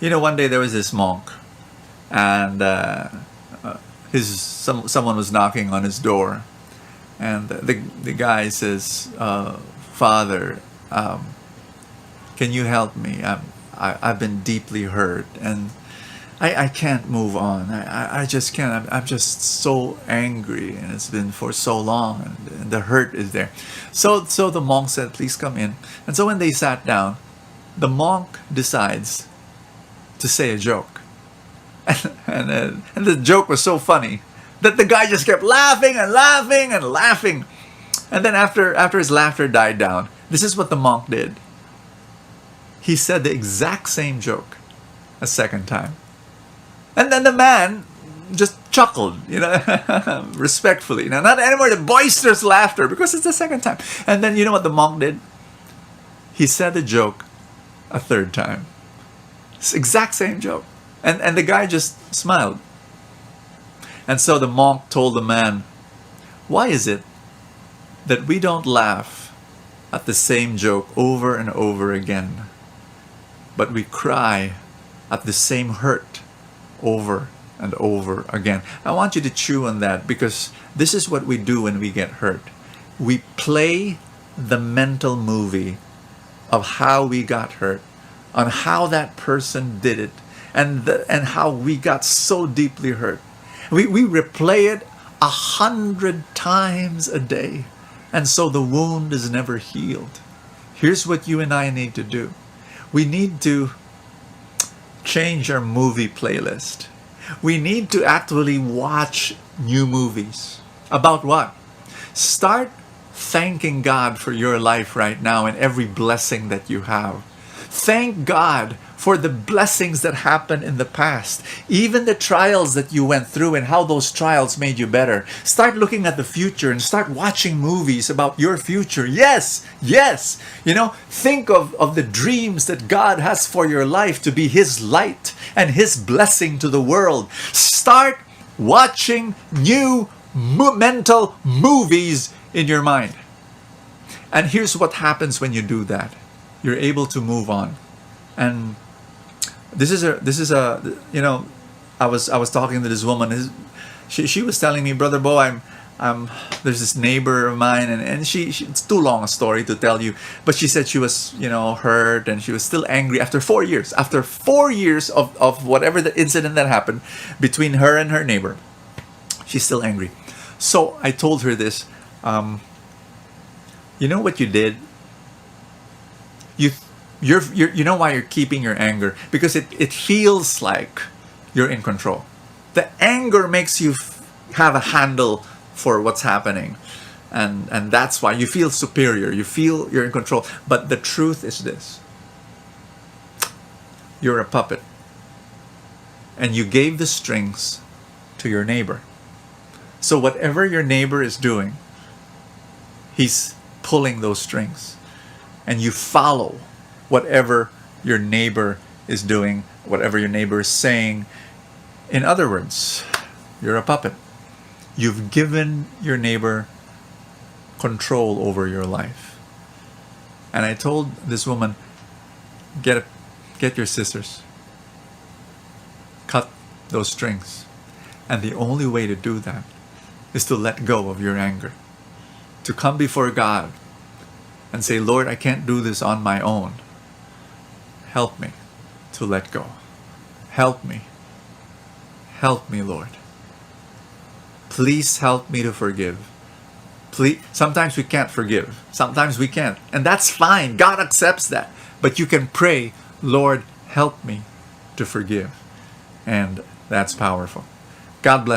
One day there was this monk, and someone was knocking on his door, and the guy says, "Father, can you help me? I've been deeply hurt, and I can't move on. I just can't. I'm just so angry, and it's been for so long, and the hurt is there." So the monk said, "Please come in." And so when they sat down, the monk decides to say a joke, and the joke was so funny that the guy just kept laughing and laughing and laughing. And then after his laughter died down, this is what the monk did. He said the exact same joke a second time. And then the man just chuckled, respectfully. Now, not anymore the boisterous laughter, because it's the second time. And then you know what the monk did? He said the joke a third time. It's the exact same joke. And the guy just smiled. And so the monk told the man, "Why is it that we don't laugh at the same joke over and over again, but we cry at the same hurt over and over again?" I want you to chew on that, because this is what we do when we get hurt. We play the mental movie of how we got hurt, on how that person did it, and how we got so deeply hurt. We replay it 100 times a day, and so the wound is never healed. Here's what you and I need to do. We need to change our movie playlist. We need to actually watch new movies. About what? Start thanking God for your life right now and every blessing that you have. Thank God for the blessings that happened in the past, even the trials that you went through and how those trials made you better. Start looking at the future and start watching movies about your future. Yes. Think of the dreams that God has for your life to be His light and His blessing to the world. Start watching new mental movies in your mind. And here's what happens when you do that. You're able to move on. And this is a I was talking to this woman. She was telling me, "Brother Bo, there's this neighbor of mine, and she it's too long a story to tell you, but she said she was hurt, and she was still angry after 4 years. After 4 years of whatever the incident that happened between her and her neighbor, she's still angry. So I told her this. You know what you did? You know why you're keeping your anger? Because it feels like you're in control. The anger makes you have a handle for what's happening. And that's why you feel superior. You feel you're in control. But the truth is this. You're a puppet. And you gave the strings to your neighbor. So whatever your neighbor is doing, he's pulling those strings. And you follow whatever your neighbor is doing, whatever your neighbor is saying. In other words, you're a puppet. You've given your neighbor control over your life. And I told this woman, get your scissors. Cut those strings. And the only way to do that is to let go of your anger. To come before God and say, "Lord, I can't do this on my own. Help me to let go. Help me. Help me, Lord. Please help me to forgive." Please. Sometimes we can't forgive. Sometimes we can't. And that's fine. God accepts that. But you can pray, "Lord, help me to forgive." And that's powerful. God bless.